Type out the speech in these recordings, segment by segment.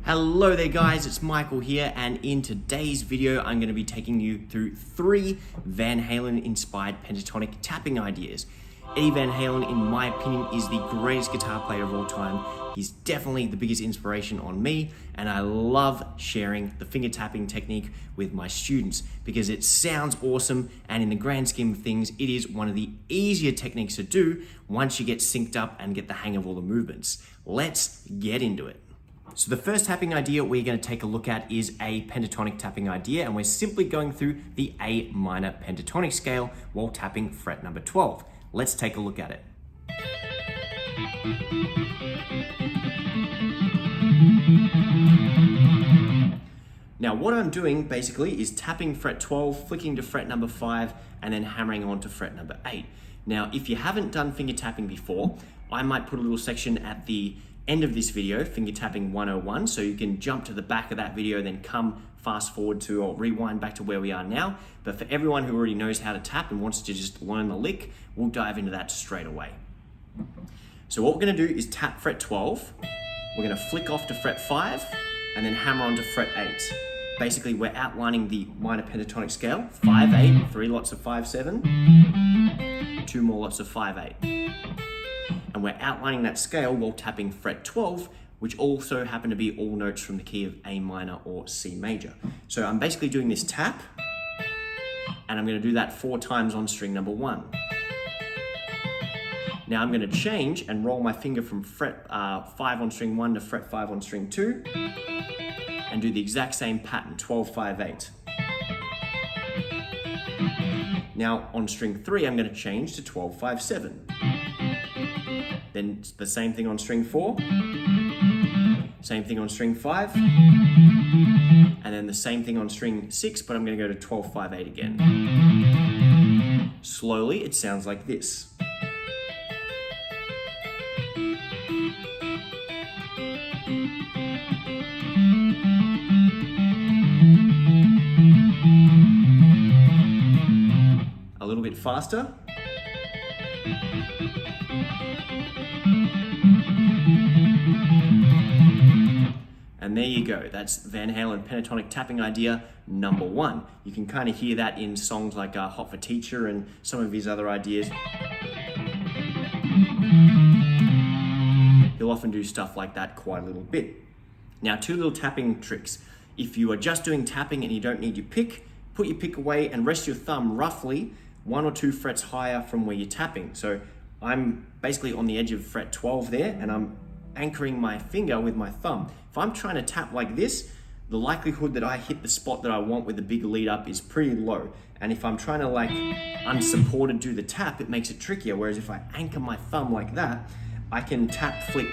Hello there guys, it's Michael here, and in today's video I'm going to be taking you through 3 Van Halen inspired pentatonic tapping ideas. Eddie Van Halen, in my opinion, is the greatest guitar player of all time. He's definitely the biggest inspiration on me, and I love sharing the finger tapping technique with my students because it sounds awesome, and in the grand scheme of things it is one of the easier techniques to do once you get synced up and get the hang of all the movements. Let's get into it. So the first tapping idea we're going to take a look at is a pentatonic tapping idea, and we're simply going through the A minor pentatonic scale while tapping fret number 12. Let's take a look at it. Now what I'm doing basically is tapping fret 12, flicking to fret number 5, and then hammering on to fret number 8. Now if you haven't done finger tapping before, I might put a little section at the end of this video, finger tapping 101, so you can jump to the back of that video, then come fast forward to or rewind back to where we are now. But for everyone who already knows how to tap and wants to just learn the lick, we'll dive into that straight away. So what we're going to do is tap fret 12, we're going to flick off to fret 5, and then hammer on to fret 8. Basically we're outlining the minor pentatonic scale, 5, 8, 3 lots of 5, 7, 2 more lots of 5, 8. And we're outlining that scale while tapping fret 12, which also happen to be all notes from the key of A minor or C major. So I'm basically doing this tap, and I'm going to do that 4 times on string number 1. Now I'm going to change and roll my finger from fret 5 on string 1 to fret 5 on string 2, and do the exact same pattern, 12, 5, 8. Now on string 3, I'm going to change to 12, 5, 7. Then the same thing on string 4, same thing on string 5, and then the same thing on string 6, but I'm going to go to 12, 5, 8 again. Slowly, it sounds like this. A little bit faster. And there you go, that's Van Halen pentatonic tapping idea number 1. You can kind of hear that in songs like Hot for Teacher and some of his other ideas. He'll often do stuff like that quite a little bit. Now 2 little tapping tricks. If you are just doing tapping and you don't need your pick, put your pick away and rest your thumb roughly 1 or 2 frets higher from where you're tapping. So I'm basically on the edge of fret 12 there, and I'm anchoring my finger with my thumb. If I'm trying to tap like this, the likelihood that I hit the spot that I want with the big lead up is pretty low. And if I'm trying to like unsupported do the tap, it makes it trickier. Whereas if I anchor my thumb like that, I can tap, flick,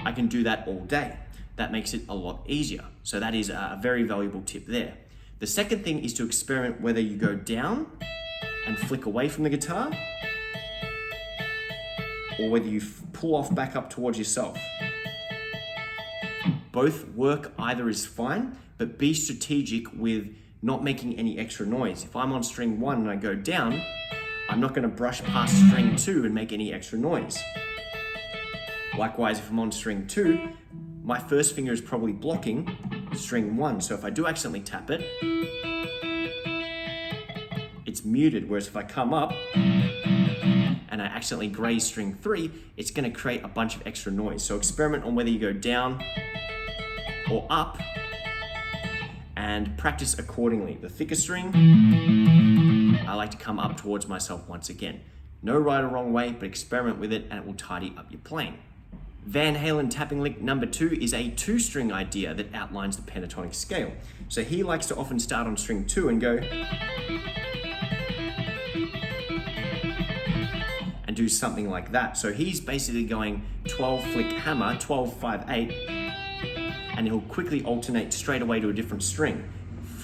I can do that all day. That makes it a lot easier. So that is a very valuable tip there. The second thing is to experiment whether you go down and flick away from the guitar, or whether you pull off back up towards yourself. Both work, either is fine, but be strategic with not making any extra noise. If I'm on string 1 and I go down, I'm not going to brush past string 2 and make any extra noise. Likewise, if I'm on string 2, my first finger is probably blocking string 1, so if I do accidentally tap it, it's muted, whereas if I come up and I accidentally graze string 3, it's going to create a bunch of extra noise. So experiment on whether you go down or up and practice accordingly. The thicker string, I like to come up towards myself once again. No right or wrong way, but experiment with it and it will tidy up your playing. Van Halen tapping lick number 2 is a 2-string idea that outlines the pentatonic scale. So he likes to often start on string 2 and go and do something like that. So he's basically going 12 flick hammer, 12, 5, 8, and he'll quickly alternate straight away to a different string.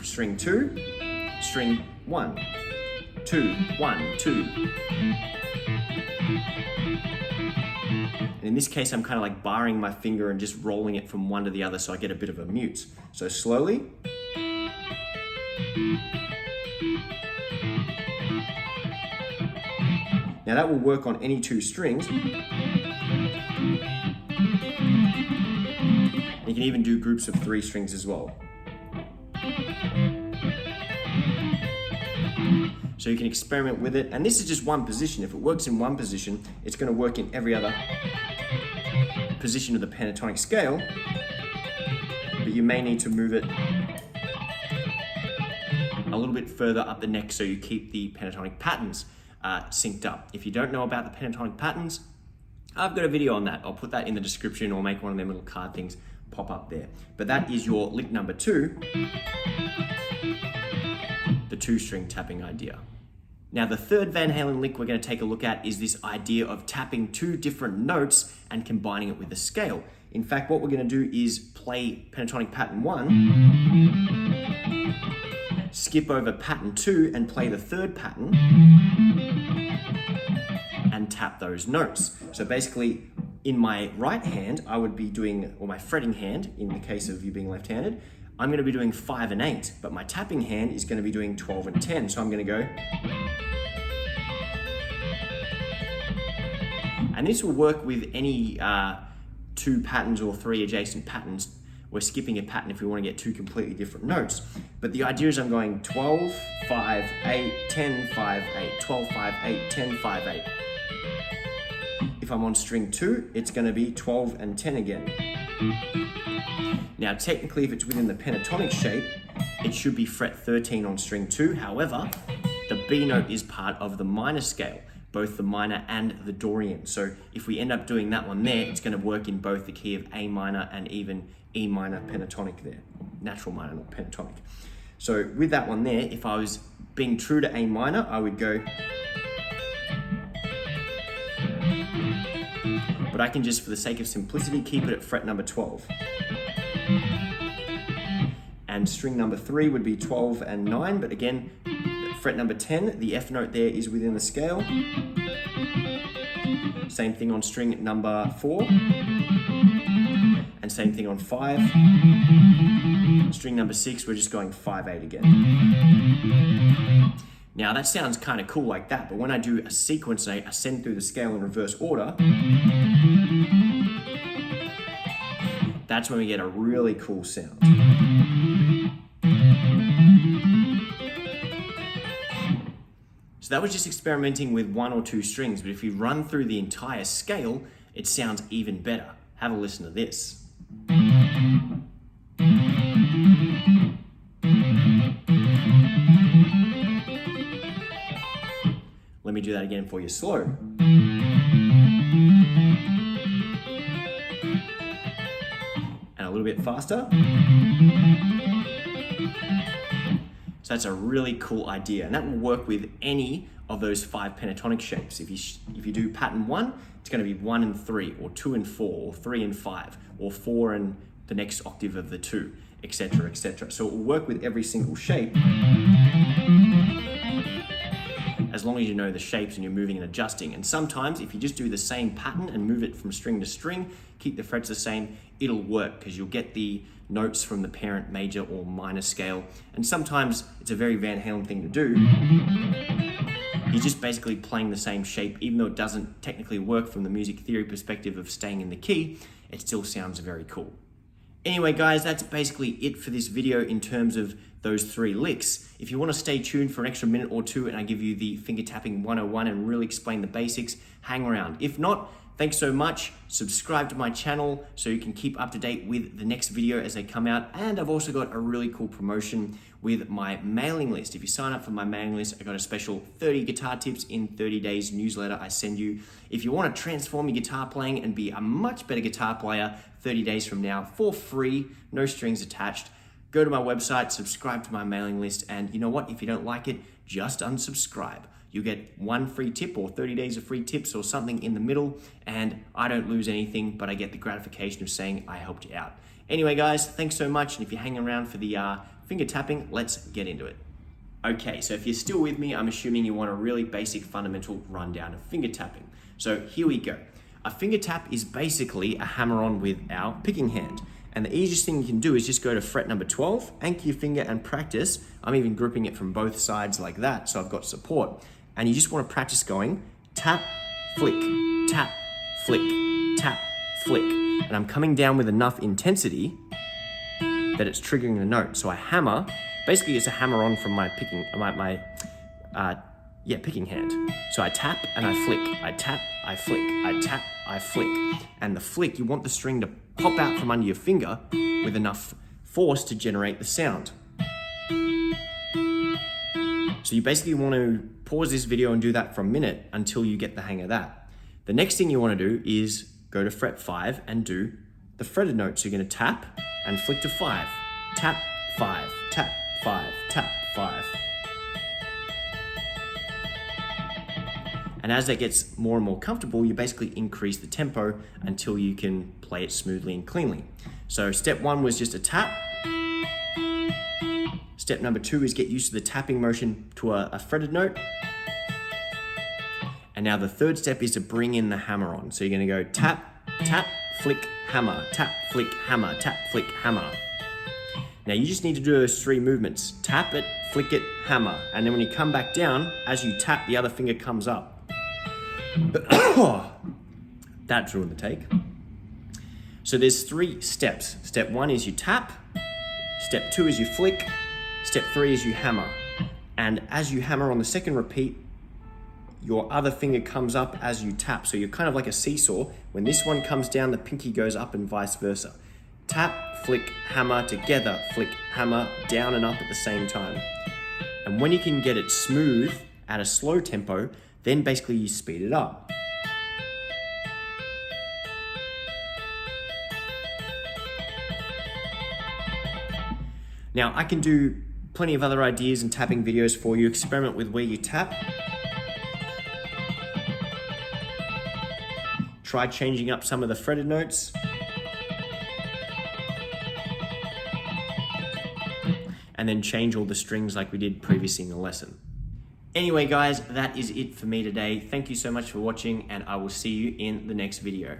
String 2, string 1, 2, 1, 2. And in this case, I'm kind of like barring my finger and just rolling it from one to the other so I get a bit of a mute. So slowly. Now that will work on any two strings. You can even do groups of 3 strings as well. So you can experiment with it, and this is just one position. If it works in one position, it's going to work in every other position of the pentatonic scale, but you may need to move it a little bit further up the neck so you keep the pentatonic patterns synced up. If you don't know about the pentatonic patterns, I've got a video on that. I'll put that in the description or make one of them little card things pop up there. But that is your lick number 2, the 2-string tapping idea. Now the third Van Halen lick we're going to take a look at is this idea of tapping 2 different notes and combining it with a scale. In fact, what we're going to do is play pentatonic pattern 1, skip over pattern 2 and play the third pattern and tap those notes. So basically in my right hand, I would be doing, or my fretting hand, in the case of you being left-handed, I'm going to be doing 5 and 8, but my tapping hand is going to be doing 12 and 10. So I'm going to go. And this will work with any 2 patterns or 3 adjacent patterns. We're skipping a pattern if we want to get 2 completely different notes. But the idea is I'm going 12, 5, 8, 10, 5, 8, 12, 5, 8, 10, 5, 8. If I'm on string 2, it's going to be 12 and 10 again. Now technically if it's within the pentatonic shape, it should be fret 13 on string 2. However, the B note is part of the minor scale, both the minor and the Dorian. So if we end up doing that one there, it's going to work in both the key of A minor and even E minor pentatonic there. Natural minor, not pentatonic. So with that one there, if I was being true to A minor, I would go. But I can just, for the sake of simplicity, keep it at fret number 12. And string number 3 would be 12 and 9, but again, fret number 10, the F note there is within the scale. Same thing on string number 4. And same thing on 5. String number 6, we're just going 5, 8 again. Now that sounds kind of cool like that, but when I do a sequence and I ascend through the scale in reverse order, that's when we get a really cool sound. So that was just experimenting with 1 or 2 strings, but if you run through the entire scale, it sounds even better. Have a listen to this. Let me do that again for you slow. And a little bit faster. So that's a really cool idea, and that will work with any of those 5 pentatonic shapes. If you do pattern 1, it's going to be 1 and 3, or 2 and 4, or 3 and 5, or 4 and the next octave of the 2, etc., etc. So it will work with every single shape, as long as you know the shapes and you're moving and adjusting. And sometimes if you just do the same pattern and move it from string to string, keep the frets the same, it'll work because you'll get the notes from the parent major or minor scale. And sometimes it's a very Van Halen thing to do. You're just basically playing the same shape, even though it doesn't technically work from the music theory perspective of staying in the key, it still sounds very cool. Anyway guys, that's basically it for this video in terms of those 3 licks. If you want to stay tuned for an extra minute or 2 and I give you the finger tapping 101 and really explain the basics, hang around. If not, thanks so much. Subscribe to my channel so you can keep up to date with the next video as they come out. And I've also got a really cool promotion with my mailing list. If you sign up for my mailing list, I got a special 30 guitar tips in 30 days newsletter I send you. If you want to transform your guitar playing and be a much better guitar player 30 days from now for free, no strings attached, go to my website, subscribe to my mailing list, and you know what? If you don't like it, just unsubscribe. You get 1 free tip or 30 days of free tips or something in the middle, and I don't lose anything, but I get the gratification of saying I helped you out. Anyway, guys, thanks so much, and if you're hanging around for the finger tapping, let's get into it. Okay, so if you're still with me, I'm assuming you want a really basic fundamental rundown of finger tapping. So here we go. A finger tap is basically a hammer-on with our picking hand. And the easiest thing you can do is just go to fret number 12, anchor your finger and practice. I'm even grouping it from both sides like that, so I've got support. And you just want to practice going tap, flick, tap, flick, tap, flick. And I'm coming down with enough intensity that it's triggering the note. So I hammer, basically it's a hammer on from my picking hand. So I tap and I flick, I tap, I flick, I tap, I flick. And the flick, you want the string to pop out from under your finger with enough force to generate the sound. So you basically want to pause this video and do that for a minute until you get the hang of that. The next thing you want to do is go to fret 5 and do the fretted note. So you're going to tap and flick to 5. Tap, 5, tap, 5, tap, 5. And as that gets more and more comfortable, you basically increase the tempo until you can play it smoothly and cleanly. So step 1 was just a tap. Step number 2 is get used to the tapping motion to a fretted note. And now the third step is to bring in the hammer on. So you're gonna go tap, tap, flick, hammer, tap, flick, hammer, tap, flick, hammer. Now you just need to do those 3 movements. Tap it, flick it, hammer. And then when you come back down, as you tap, the other finger comes up. That ruined the take. So there's 3 steps. Step 1 is you tap. Step 2 is you flick. Step 3 is you hammer. And as you hammer on the second repeat, your other finger comes up as you tap. So you're kind of like a seesaw. When this one comes down, the pinky goes up and vice versa. Tap, flick, hammer, together, flick, hammer, down and up at the same time. And when you can get it smooth at a slow tempo, then basically you speed it up. Now I can do plenty of other ideas and tapping videos for you. Experiment with where you tap. Try changing up some of the fretted notes. And then change all the strings like we did previously in the lesson. Anyway guys, that is it for me today. Thank you so much for watching and I will see you in the next video.